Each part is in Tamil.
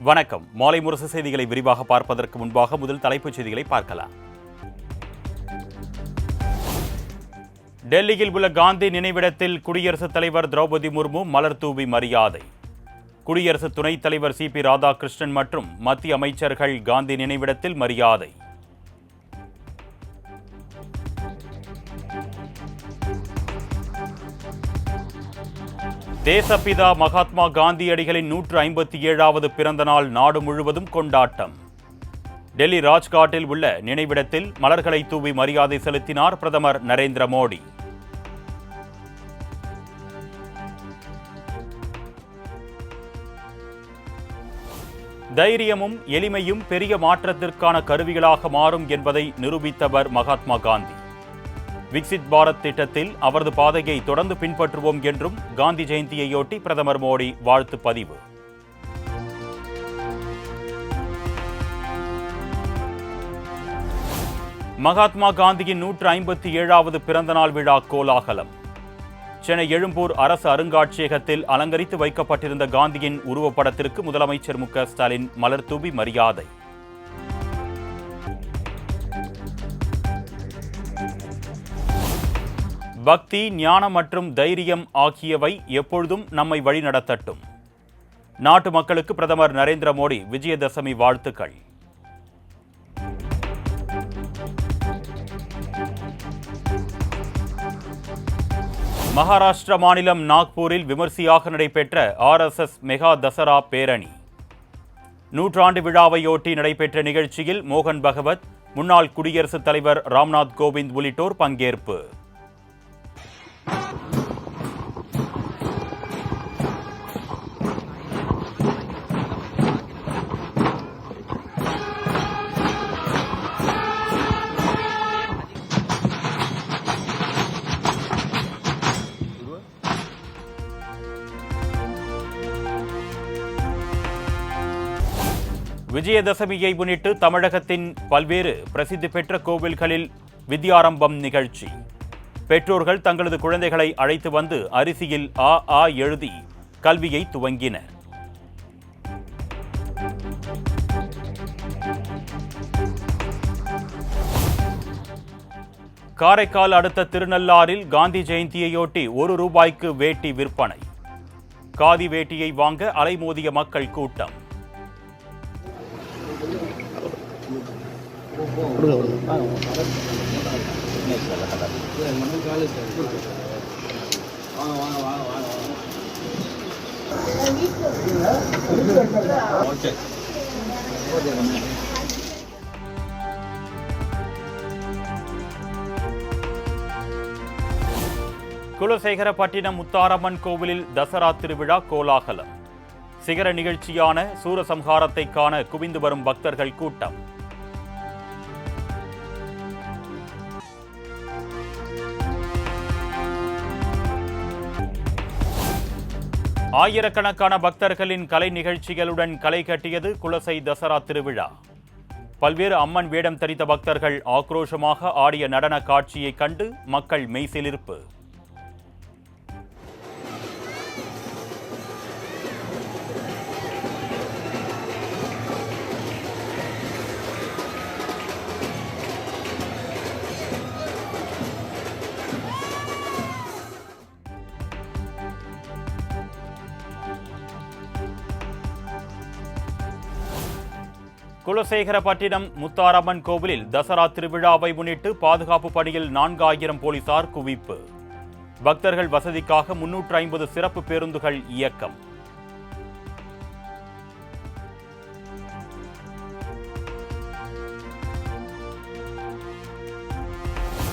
வணக்கம். மாலை முரசு செய்திகளை விரிவாக பார்ப்பதற்கு முன்பாக முதல் தலைப்புச் செய்திகளை பார்க்கலாம். டெல்லியில் உள்ள காந்தி நினைவிடத்தில் குடியரசுத் தலைவர் திரௌபதி முர்மு மலர் தூவி மரியாதை. குடியரசு துணைத் தலைவர் சி.பி. ராதாகிருஷ்ணன் மற்றும் மத்திய அமைச்சர்கள் காந்தி நினைவிடத்தில் மரியாதை. தேசப்பிதா மகாத்மா காந்தியடிகளின் 157வது பிறந்த நாள் நாடு முழுவதும் கொண்டாட்டம். டெல்லி ராஜ்காட்டில் உள்ள நினைவிடத்தில் மலர்களை தூவி மரியாதை செலுத்தினார் பிரதமர் நரேந்திர மோடி. தைரியமும் எளிமையும் பெரிய மாற்றத்திற்கான கருவிகளாக மாறும் என்பதை நிரூபித்தவர் மகாத்மா காந்தி. விக்சித் பாரத் திட்டத்தில் அவரது பாதையை தொடர்ந்து பின்பற்றுவோம் என்றும் காந்தி ஜெயந்தியையொட்டி பிரதமர் மோடி வாழ்த்து பதிவு. மகாத்மா காந்தியின் 157வது பிறந்தநாள் விழா கோலாகலம். சென்னை எழும்பூர் அரசு அருங்காட்சியகத்தில் அலங்கரித்து வைக்கப்பட்டிருந்த காந்தியின் உருவப்படத்திற்கு முதலமைச்சர் மு.க. ஸ்டாலின் மலர் தூவி மரியாதை. பக்தி, ஞானம் மற்றும் தைரியம் ஆகியவை எப்பொழுதும் நம்மை வழிநடத்தட்டும். நாட்டு மக்களுக்கு பிரதமர் நரேந்திர மோடி விஜயதசமி வாழ்த்துக்கள். மகாராஷ்டிரா மாநிலம் நாக்பூரில் விமர்சையாக நடைபெற்ற RSS மெகா தசரா பேரணி. நூற்றாண்டு விழாவையொட்டி நடைபெற்ற நிகழ்ச்சியில் மோகன் பகவத், முன்னாள் குடியரசுத் தலைவர் ராம்நாத் கோவிந்த் உள்ளிட்டோர் பங்கேற்பு. விஜயதசமியை முன்னிட்டு தமிழகத்தின் பல்வேறு பிரசித்தி பெற்ற கோவில்களில் வித்யாரம்பம் நிகழ்ச்சி. பெற்றோர்கள் தங்களது குழந்தைகளை அழைத்து வந்து அரிசியில் ஆ எழுதி கல்வியை துவங்கினர். காரைக்கால் அடுத்த திருநள்ளாறில் காந்தி ஜெயந்தியையொட்டி ₹1 வேட்டி விற்பனை. காதி வேட்டியை வாங்க அலைமோதிய மக்கள் கூட்டம். குலசேகரப்பட்டினம் முத்தாரம்மன் கோவிலில் தசரா திருவிழா கோலாகலம். சிகர நிகழ்ச்சியான சூரசம்ஹாரத்தை காண குவிந்து வரும் பக்தர்கள் கூட்டம். ஆயிரக்கணக்கான பக்தர்களின் கலை நிகழ்ச்சிகளுடன் களை கட்டியது குலசை தசரா திருவிழா. பல்வேறு அம்மன் வேடம் தரித்த பக்தர்கள் ஆக்ரோஷமாக ஆடிய நடன காட்சியை கண்டு மக்கள் மெய்சிலிர்ப்பு. குலசேகரப்பட்டினம் முத்தாரம்மன் கோவிலில் தசரா திருவிழாவை முன்னிட்டு பாதுகாப்பு பணியில் 4000 போலீசார் குவிப்பு. பக்தர்கள் வசதிக்காக 350 சிறப்பு பேருந்துகள் இயக்கம்.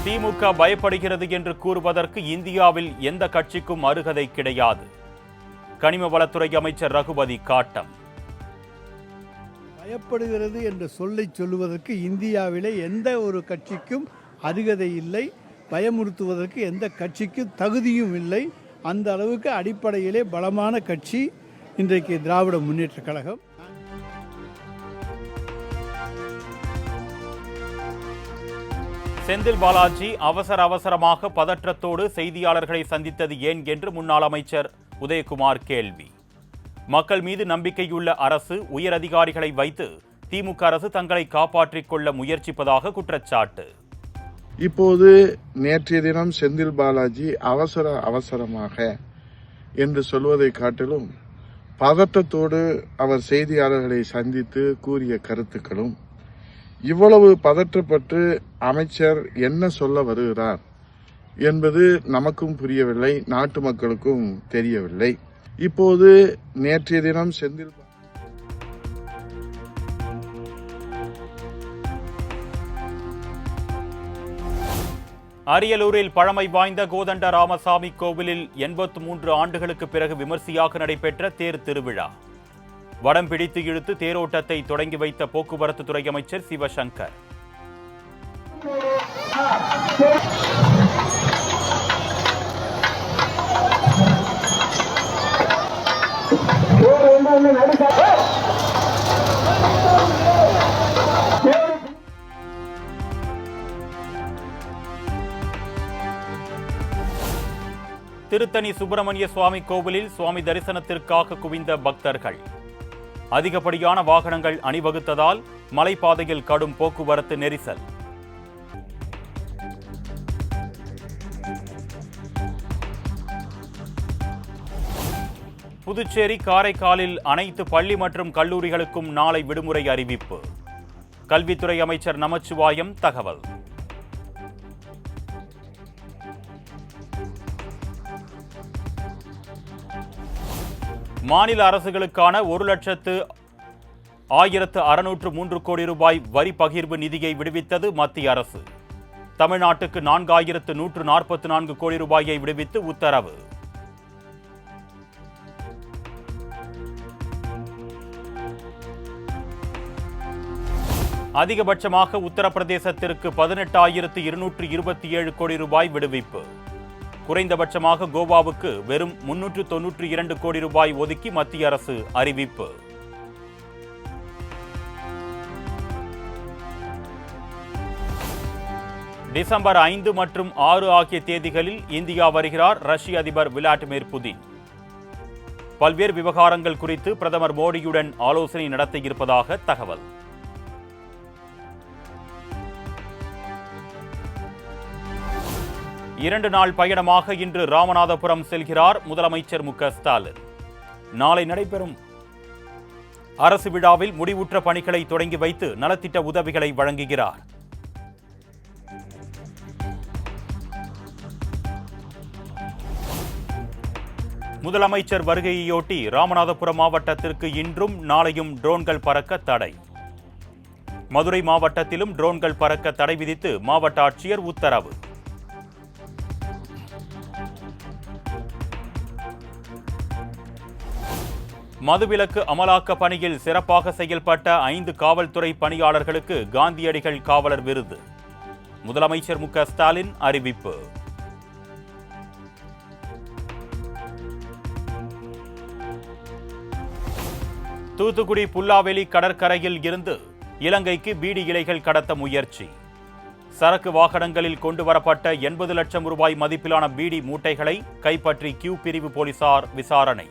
திமுக பயப்படுகிறது என்று கூறுவதற்கு இந்தியாவில் எந்த கட்சிக்கும் அருகதை கிடையாது. கனிம வளத்துறை அமைச்சர் ரகுபதி காட்டம். பயப்படுகிறது என்ற சொல்லை சொல்லுவதற்கு இந்தியாவிலே எந்த ஒரு கட்சிக்கும் அருகதை இல்லை. பயமுறுத்துவதற்கு எந்த கட்சிக்கும் தகுதியும் இல்லை. அந்த அளவுக்கு அடிப்படையிலே பலமான கட்சி இன்றைக்கு திராவிட முன்னேற்றக் கழகம். செந்தில் பாலாஜி அவசரமாக பதற்றத்தோடு செய்தியாளர்களை சந்தித்தது ஏன் என்று முன்னாள் அமைச்சர் உதயகுமார் கேள்வி. மக்கள் மீது நம்பிக்கையுள்ள அரசு, உயர் அதிகாரிகளை வைத்து திமுக அரசு தங்களை காப்பாற்றிக் கொள்ள முயற்சிப்பதாக குற்றச்சாட்டு. இப்போது நேற்றைய தினம் செந்தில் பாலாஜி அவசரமாக என்று சொல்வதை காட்டிலும் பதட்டத்தோடு அவர் செய்தியாளர்களை சந்தித்து கூறிய கருத்துக்களும், இவ்வளவு பதற்றப்பட்டு அமைச்சர் என்ன சொல்ல வருகிறார் என்பது நமக்கும் புரியவில்லை, நாட்டு மக்களுக்கும் தெரியவில்லை. இப்போது நேற்றைய தினம் செந்தில் அரியலூரில் பழமை வாய்ந்த கோதண்ட ராமசாமி கோவிலில் 83 ஆண்டுகளுக்கு பிறகு விமர்சையாக நடைபெற்ற தேர் திருவிழா. வடம் பிடித்து இழுத்து தேரோட்டத்தை தொடங்கி வைத்த போக்குவரத்து துறை அமைச்சர் சிவசங்கர். திருத்தணி சுப்பிரமணிய சுவாமி கோவிலில் சுவாமி தரிசனத்திற்காக குவிந்த பக்தர்கள். அதிகப்படியான வாகனங்கள் அணிவகுத்ததால் மலைப்பாதையில் கடும் போக்குவரத்து நெரிசல். புதுச்சேரி, காரைக்காலில் அனைத்து பள்ளி மற்றும் கல்லூரிகளுக்கும் நாளை விடுமுறை அறிவிப்பு. கல்வித்துறை அமைச்சர் நமச்சிவாயம் தகவல். மாநில அரசுகளுக்கான 1,06,603 கோடி ரூபாய் வரி பகிர்வு நிதியை விடுவித்தது மத்திய அரசு. தமிழ்நாட்டுக்கு 4,144 கோடி ரூபாயை விடுவித்து உத்தரவு. அதிகபட்சமாக உத்தரப்பிரதேசத்திற்கு 18,227 கோடி ரூபாய் விடுவிப்பு. குறைந்தபட்சமாக கோவாவுக்கு வெறும் 392 கோடி ரூபாய் ஒதுக்கி மத்திய அரசு அறிவிப்பு. டிசம்பர் 5 மற்றும் 6 ஆகிய தேதிகளில் இந்தியா வருகிறார் ரஷ்ய அதிபர் விளாடிமிர் புதின். பல்வேறு விவகாரங்கள் குறித்து பிரதமர் மோடியுடன் ஆலோசனை நடத்தியிருப்பதாக தகவல். இரண்டு நாள் பயணமாக இன்று ராமநாதபுரம் செல்கிறார் முதலமைச்சர் மு.க.ஸ்டாலின். நாளை நடைபெறும் அரசு விழாவில் முடிவுற்ற பணிகளை தொடங்கி வைத்து நலத்திட்ட உதவிகளை வழங்குகிறார். முதலமைச்சர் வருகையையொட்டி ராமநாதபுரம் மாவட்டத்திற்கு இன்றும் நாளையும் ட்ரோன்கள் பறக்க தடை. மதுரை மாவட்டத்திலும் ட்ரோன்கள் பறக்க தடை விதித்து மாவட்ட ஆட்சியர் உத்தரவு. மதுவிலக்கு அமலாக்க பணியில் சிறப்பாக செயல்பட்ட 5 காவல்துறை பணியாளர்களுக்கு காந்தியடிகள் காவலர் விருது. முதலமைச்சர் மு.க.ஸ்டாலின் அறிவிப்பு. தூத்துக்குடி புல்லாவெளி கடற்கரையில் இருந்து இலங்கைக்கு பீடி இலைகள் கடத்த முயற்சி. சரக்கு வாகனங்களில் கொண்டுவரப்பட்ட 80 லட்சம் ரூபாய் மதிப்பிலான பீடி மூட்டைகளை கைப்பற்றி கியூ பிரிவு போலீசார் விசாரணை.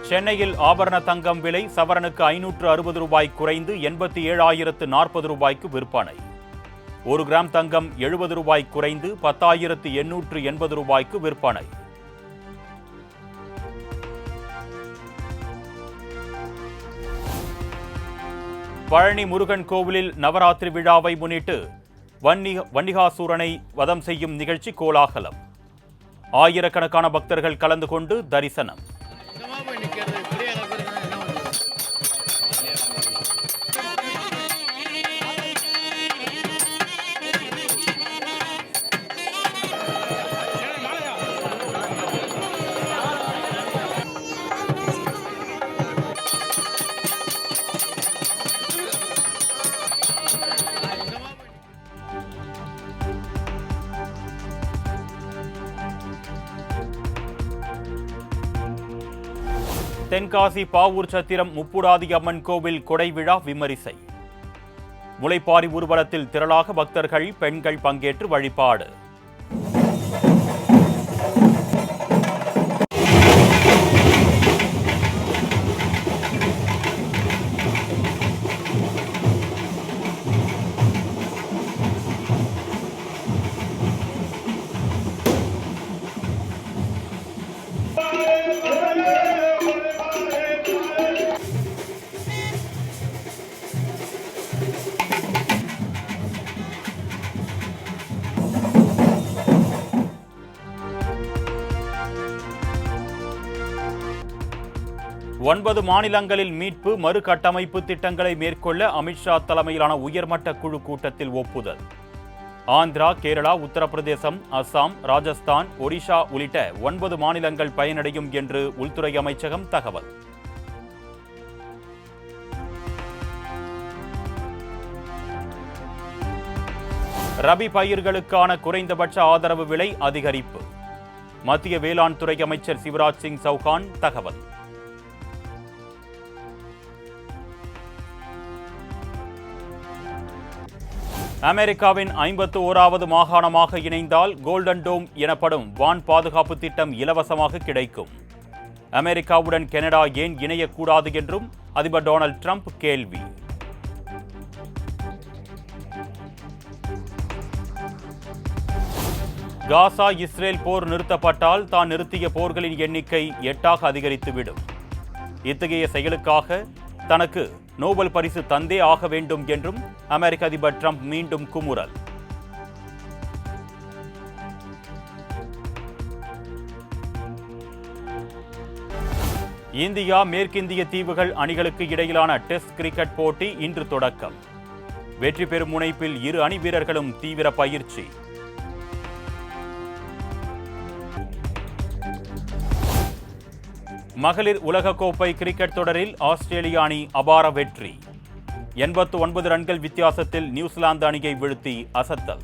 சென்னையில் ஆபரண தங்கம் விலை சவரனுக்கு 560 ரூபாய் குறைந்து 87,040 ரூபாய்க்கு விற்பனை. 1 கிராம் தங்கம் 70 ரூபாய் குறைந்து 10,880 ரூபாய்க்கு விற்பனை. பழனி முருகன் கோவிலில் நவராத்திரி விழாவை முன்னிட்டு வன்னிகாசூரனை வதம் செய்யும் நிகழ்ச்சி கோலாகலம். ஆயிரக்கணக்கான பக்தர்கள் கலந்து கொண்டு தரிசனம். தென்காசி பாவூர் சத்திரம் முப்புடாதி அம்மன் கோவில் கொடை விழா விமரிசை. முளைப்பாரி ஊர்வலத்தில் திரளாக பக்தர்கள், பெண்கள் பங்கேற்று வழிபாடு. ஒன்பது மாநிலங்களில் மீட்பு மறுகட்டமைப்பு திட்டங்களை மேற்கொள்ள அமித்ஷா தலைமையிலான உயர்மட்ட குழு கூட்டத்தில் ஒப்புதல். ஆந்திரா, கேரளா, உத்தரப்பிரதேசம், அஸ்ஸாம், ராஜஸ்தான், ஒடிஷா உள்ளிட்ட 9 மாநிலங்கள் பயனடையும் என்று உள்துறை அமைச்சகம் தகவல். ரபி பயிர்களுக்கான குறைந்தபட்ச ஆதரவு விலை அதிகரிப்பு. மத்திய வேளாண் துறை அமைச்சர் சிவராஜ் சிங் சௌகான் தகவல். அமெரிக்காவின் 51வது மாகாணமாக இணைந்தால் கோல்டன் டோம் எனப்படும் வான் பாதுகாப்பு திட்டம் இலவசமாக கிடைக்கும். அமெரிக்காவுடன் கனடா ஏன் இணையக்கூடாது என்றும் அதிபர் டொனால்ட் ட்ரம்ப் கேள்வி. காசா இஸ்ரேல் போர் நிறுத்தப்பட்டால் தான் நிறுத்திய போர்களின் எண்ணிக்கை 8ஆக அதிகரித்துவிடும். இத்தகைய செயலுக்காக தனக்கு நோபல் பரிசு தந்தே ஆக வேண்டும் என்றும் அமெரிக்க அதிபர் ட்ரம்ப் மீண்டும் குமுறல். இந்தியா மேற்கிந்திய தீவுகள் அணிகளுக்கு இடையிலான டெஸ்ட் கிரிக்கெட் போட்டி இன்று தொடக்கம். வெற்றி பெறும் முனைப்பில் இரு அணி வீரர்களும் தீவிர பயிற்சி. மகளிர் உலகக்கோப்பை கிரிக்கெட் தொடரில் ஆஸ்திரேலிய அணி அபார வெற்றி. 89 ரன்கள் வித்தியாசத்தில் நியூசிலாந்து அணியை வீழ்த்தி அசத்தல்.